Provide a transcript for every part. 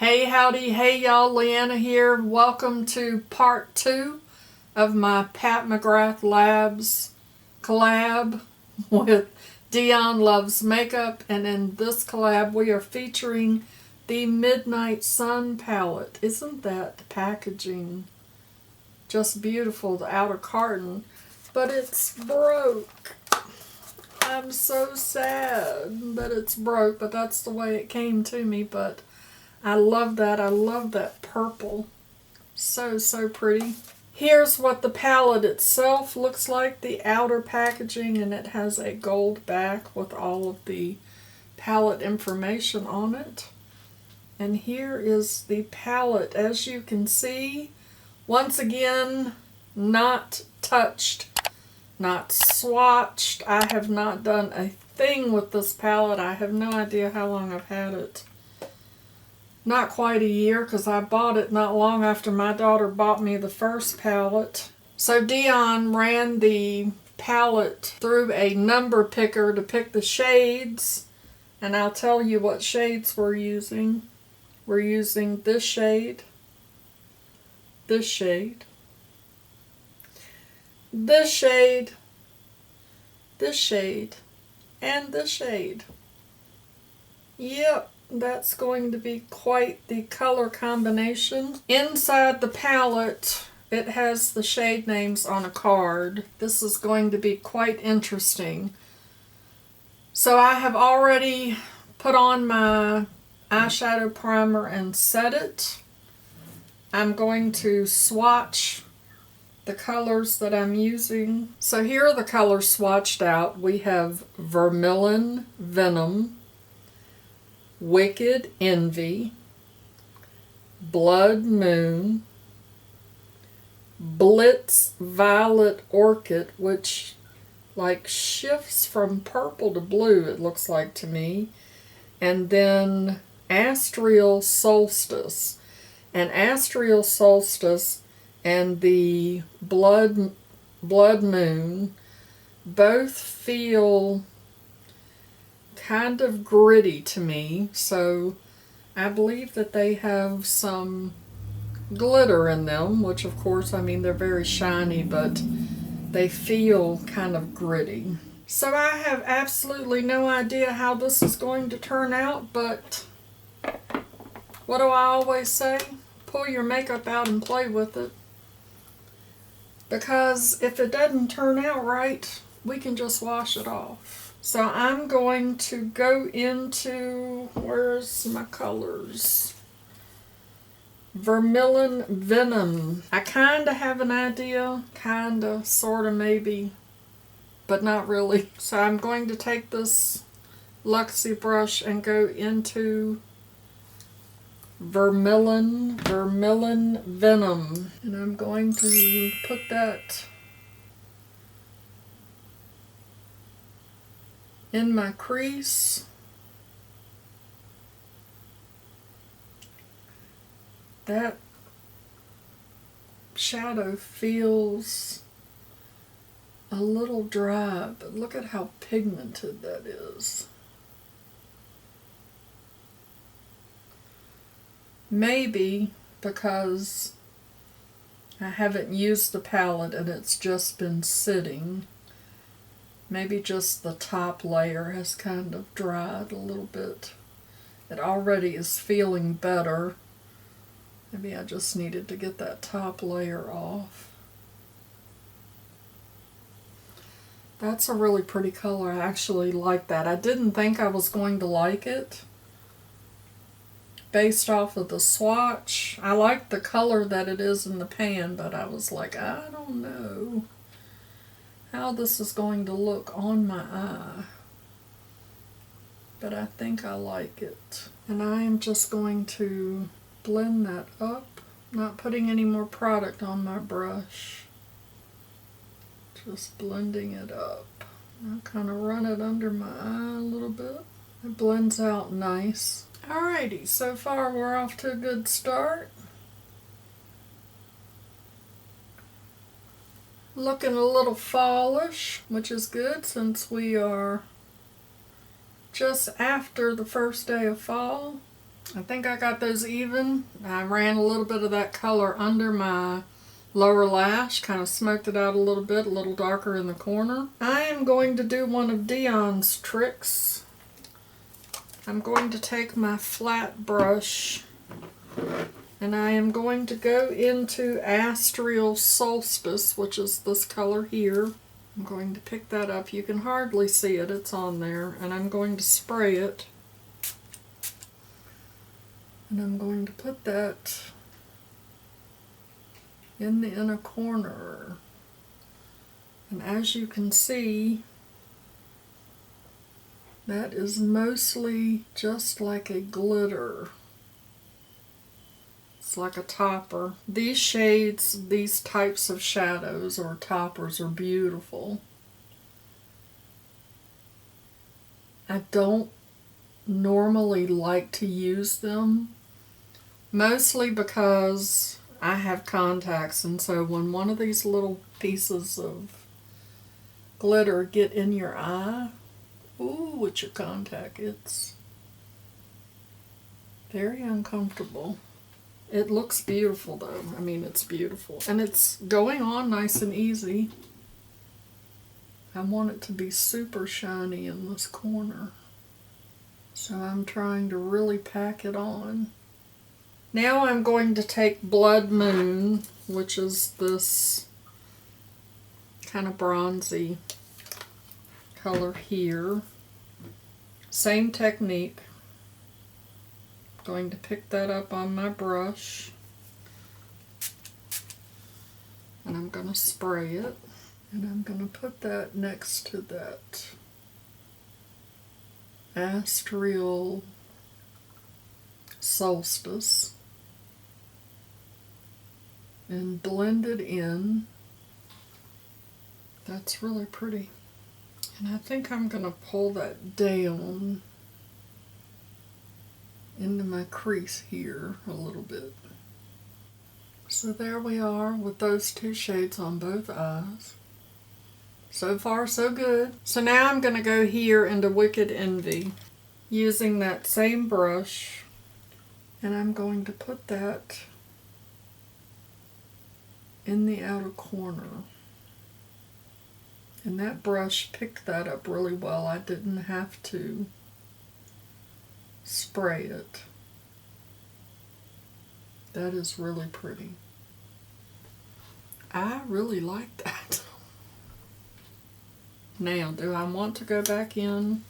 Hey howdy, hey y'all, Leanna here. Welcome to part 2 of my Pat McGrath Labs collab with Dion Loves Makeup, and in this collab we are featuring the Midnight Sun palette. Isn't that packaging just beautiful, the outer carton, but it's broke. I'm so sad that it's broke, but that's the way it came to me. But I love that. I love that purple. So pretty. Here's what the palette itself looks like, the outer packaging, and it has a gold back with all of the palette information on it. And here is the palette. As you can see, once again, not touched, not swatched. I have not done a thing with this palette. I have no idea how long I've had it. Not quite a year, because I bought it not long after my daughter bought me the first palette. So Dion ran the palette through a number picker to pick the shades, and I'll tell you what shades we're using. We're using this shade, this shade, this shade, this shade, and this shade. Yep. That's going to be quite the color combination. Inside the palette, it has the shade names on a card. This is going to be quite interesting. So I have already put on my eyeshadow primer and set it. I'm going to swatch the colors that I'm using. So here are the colors swatched out. We have Vermilion Venom, Wicked Envy, Blood Moon, Blitz Violet Orchid, which like shifts from purple to blue, it looks like to me, and then Astral Solstice. And Astral Solstice and the Blood Moon both feel kind of gritty to me, so I believe that they have some glitter in them, which of course, I mean, they're very shiny, but they feel kind of gritty. So I have absolutely no idea how this is going to turn out, but what do I always say? Pull your makeup out and play with it. Because if it doesn't turn out right, we can just wash it off. So I'm going to go into, where's my colors? Vermilion Venom. I kind of have an idea, kind of, sort of, maybe, but not really. So I'm going to take this Luxie brush and go into Vermilion Venom. And I'm going to put that in my crease. That shadow feels a little dry, but look at how pigmented that is. Maybe because I haven't used the palette and it's just been sitting. Maybe just the top layer has kind of dried a little bit. It already is feeling better. Maybe I just needed to get that top layer off. That's a really pretty color. I actually like that. I didn't think I was going to like it based off of the swatch. I like the color that it is in the pan, but I was like, I don't know how this is going to look on my eye, but I think I like it. And I am just going to blend that up, not putting any more product on my brush, just blending it up. I'll kind of run it under my eye a little bit. It blends out nice. Alrighty, so far we're off to a good start. Looking a little fallish, which is good since we are just after the first day of fall. I think I got those even. I ran a little bit of that color under my lower lash, kind of smoked it out a little darker in the corner. I am going to do one of Dion's tricks. I'm going to take my flat brush and I am going to go into Astral Solstice, which is this color here. I'm going to pick that up. You can hardly see it, it's on there. And I'm going to spray it. And I'm going to put that in the inner corner. And as you can see, that is mostly just like a glitter. It's like a topper. These shades, these types of shadows or toppers are beautiful. I don't normally like to use them, mostly because I have contacts, and so when one of these little pieces of glitter get in your eye, ooh, with your contact, it's very uncomfortable. It looks beautiful though. I mean, it's beautiful. And it's going on nice and easy. I want it to be super shiny in this corner. So I'm trying to really pack it on. Now I'm going to take Blood Moon, which is this kind of bronzy color here. Same technique. Going to pick that up on my brush. And I'm going to spray it. And I'm going to put that next to that Astral Solstice and blend it in. That's really pretty. And I think I'm going to pull that down into my crease here a little bit. So there we are with those two shades on both eyes. So far, so good. So now I'm going to go here into Wicked Envy using that same brush, and I'm going to put that in the outer corner. And that brush picked that up really well. I didn't have to spray it. That is really pretty. I really like that. Now, do I want to go back in?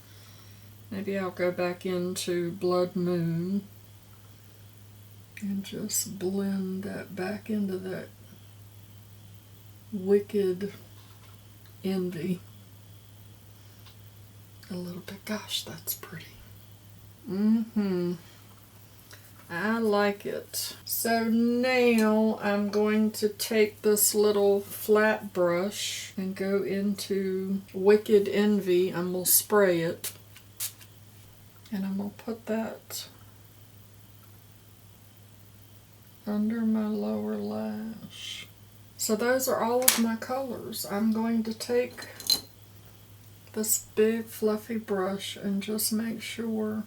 Maybe I'll go back into Blood Moon and just blend that back into that Wicked Envy a little bit. Gosh, that's pretty. I like it. So now I'm going to take this little flat brush and go into Wicked Envy, and we'll spray it. And I'm going to put that under my lower lash. So those are all of my colors. I'm going to take this big fluffy brush and just make sure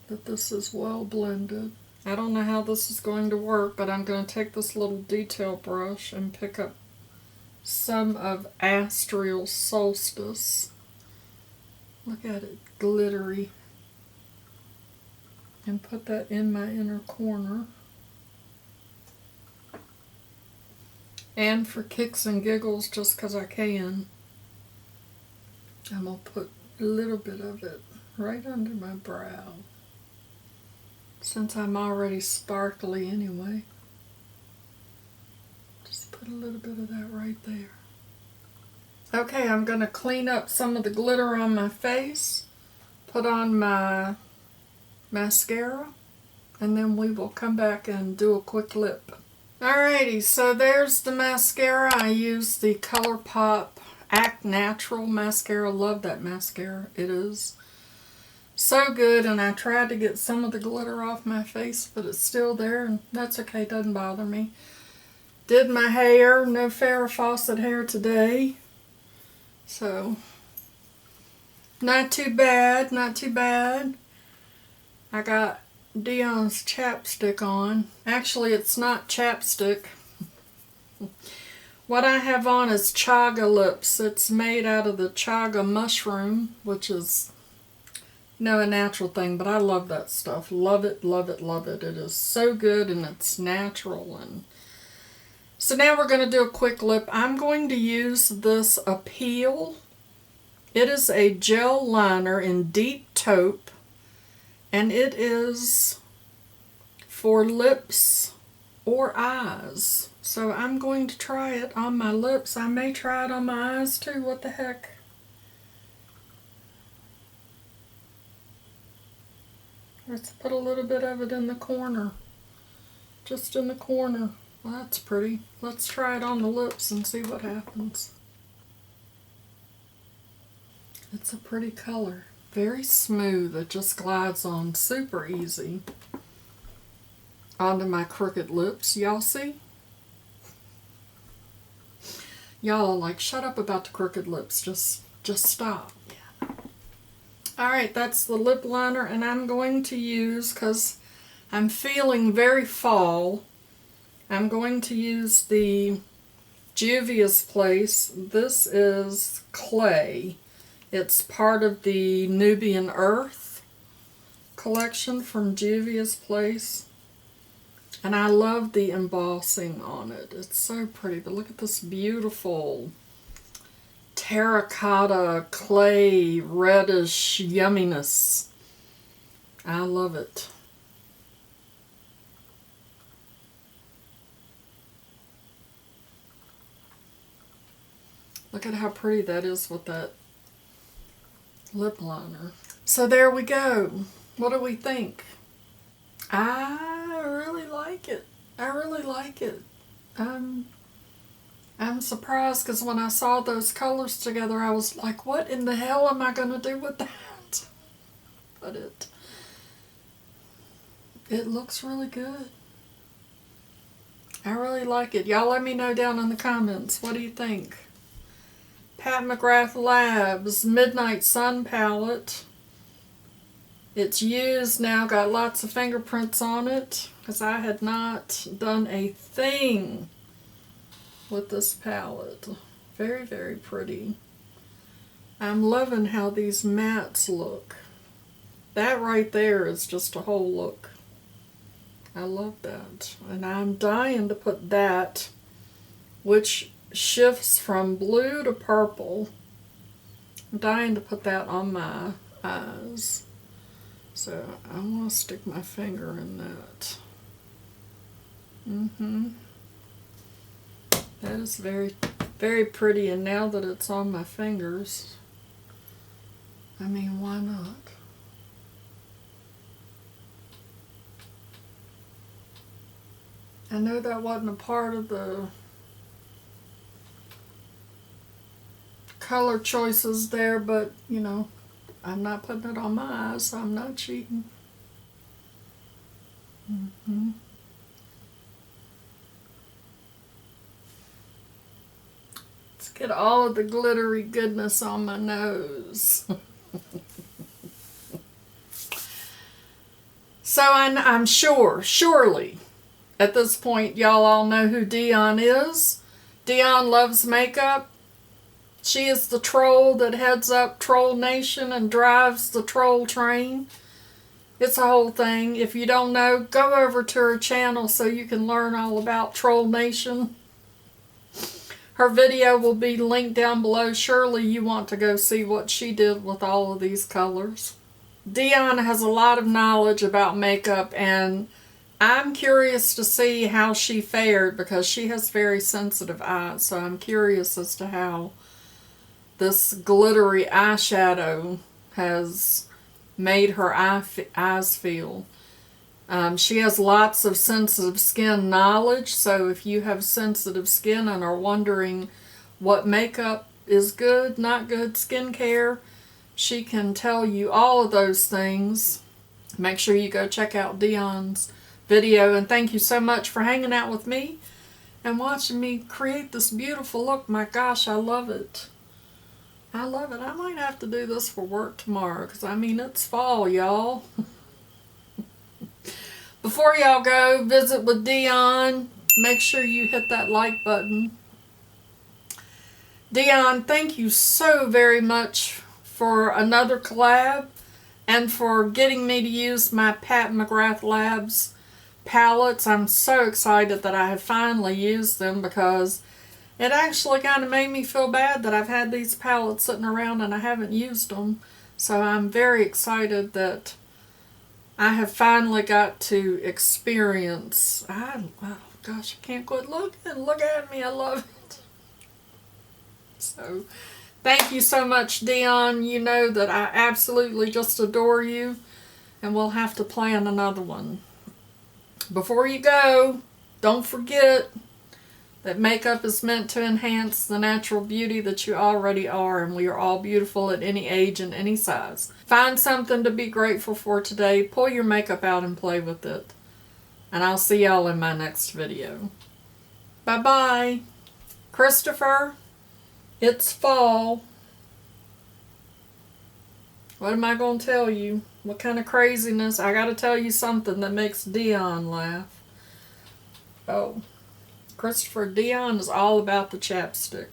that this is well blended. I don't know how this is going to work, but I'm going to take this little detail brush and pick up some of Astral Solstice. Look at it, glittery. And put that in my inner corner. And for kicks and giggles, just because I can, I'm going to put a little bit of it right under my brow, since I'm already sparkly anyway. Just put a little bit of that right there. Okay, I'm going to clean up some of the glitter on my face, put on my mascara, and then we will come back and do a quick lip. Alrighty, so there's the mascara. I use the ColourPop Act Natural mascara. Love that mascara. It is so good, and I tried to get some of the glitter off my face, but it's still there, and that's okay, doesn't bother me. Did my hair, no Farrah Fawcett hair today, so not too bad, not too bad. I got Dion's chapstick on. Actually, it's not chapstick. What I have on is chaga lips. It's made out of the chaga mushroom, which is, a natural thing, but I love that stuff. Love it, love it, love it. It is so good and it's natural. And so now we're going to do a quick lip. I'm going to use this Appeal. It is a gel liner in deep taupe, and it is for lips or eyes. So I'm going to try it on my lips. I may try it on my eyes too. What the heck? Let's put a little bit of it in the corner. Just in the corner. Well, that's pretty. Let's try it on the lips and see what happens. It's a pretty color. Very smooth. It just glides on super easy onto my crooked lips. Y'all see? Y'all are like, shut up about the crooked lips. Just stop. Yeah. Alright, that's the lip liner, and I'm going to use, because I'm feeling very fall, I'm going to use the Juvia's Place. This is clay. It's part of the Nubian Earth collection from Juvia's Place. And I love the embossing on it. It's so pretty. But look at this beautiful terracotta clay reddish yumminess. I love it. Look at how pretty that is with that lip liner. So there we go. What do we think? I really like it. I really like it. I'm surprised because when I saw those colors together, I was like, what in the hell am I going to do with that? But it looks really good. I really like it. Y'all let me know down in the comments. What do you think? Pat McGrath Labs Midnight Sun palette. It's used now, got lots of fingerprints on it, because I had not done a thing with this palette. Very, very pretty. I'm loving how these mattes look. That right there is just a whole look. I love that. And I'm dying to put that, which shifts from blue to purple. I'm dying to put that on my eyes. So I want to stick my finger in that. That is very, very pretty. And now that it's on my fingers, I mean, why not? I know that wasn't a part of the color choices there, but you know, I'm not putting it on my eyes, so I'm not cheating. Let's get all of the glittery goodness on my nose. So I'm surely, at this point, y'all all know who Dion is. Dion loves makeup. She is the troll that heads up Troll Nation and drives the troll train. It's a whole thing. If you don't know, go over to her channel so you can learn all about Troll Nation. Her video will be linked down below. Surely you want to go see what she did with all of these colors. Dion has a lot of knowledge about makeup, and I'm curious to see how she fared because she has very sensitive eyes. So I'm curious as to how this glittery eyeshadow has made her eyes feel. She has lots of sensitive skin knowledge, so if you have sensitive skin and are wondering what makeup is good, not good, skincare, she can tell you all of those things. Make sure you go check out Dion's video, and thank you so much for hanging out with me and watching me create this beautiful look. My gosh, I love it. I love it. I might have to do this for work tomorrow because, I mean, it's fall, y'all. Before y'all go visit with Dion, make sure you hit that like button. Dion, thank you so very much for another collab and for getting me to use my Pat McGrath Labs palettes. I'm so excited that I have finally used them because it actually kind of made me feel bad that I've had these palettes sitting around and I haven't used them. So I'm very excited that I have finally got to experience. Oh gosh, I can't quit looking. Look at me. I love it. So thank you so much, Dion. You know that I absolutely just adore you, and we'll have to plan another one. Before you go, don't forget that makeup is meant to enhance the natural beauty that you already are, and we are all beautiful at any age and any size. Find something to be grateful for today. Pull your makeup out and play with it. And I'll see y'all in my next video. Bye-bye. Christopher, it's fall. What am I going to tell you? What kind of craziness? I got to tell you something that makes Dion laugh. Oh. Christopher, Dion is all about the chapstick.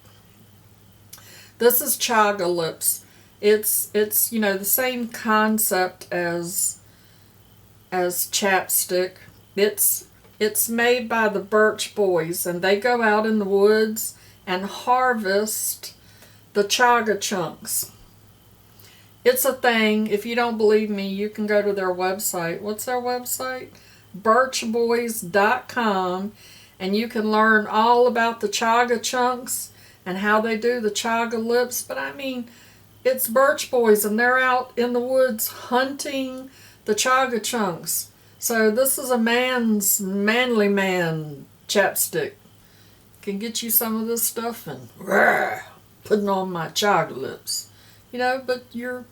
This is Chaga Lips. It's you know, the same concept as chapstick. It's made by the Birch Boys, and they go out in the woods and harvest the chaga chunks. It's a thing. If you don't believe me, you can go to their website. What's their website? birchboys.com. And you can learn all about the chaga chunks and how they do the chaga lips. But I mean, it's Birch Boys, and they're out in the woods hunting the chaga chunks. So this is a manly man chapstick. Can get you some of this stuff and putting on my chaga lips. You know, but you're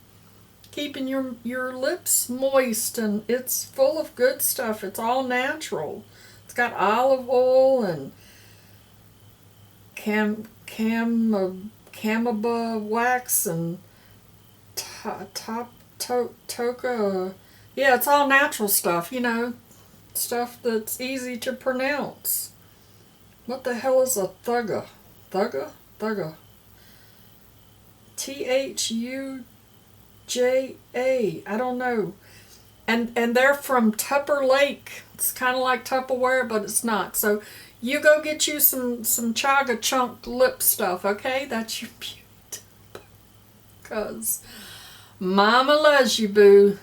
keeping your lips moist, and it's full of good stuff. It's all natural. It's got olive oil and camaba wax and toca. Yeah, it's all natural stuff, you know, stuff that's easy to pronounce. What the hell is a thugga? Thugga? Thuja. I don't know. And they're from Tupper Lake. It's kind of like Tupperware, but it's not. So you go get you some chaga chunk lip stuff, okay? That's your beauty. Because Mama loves you, boo.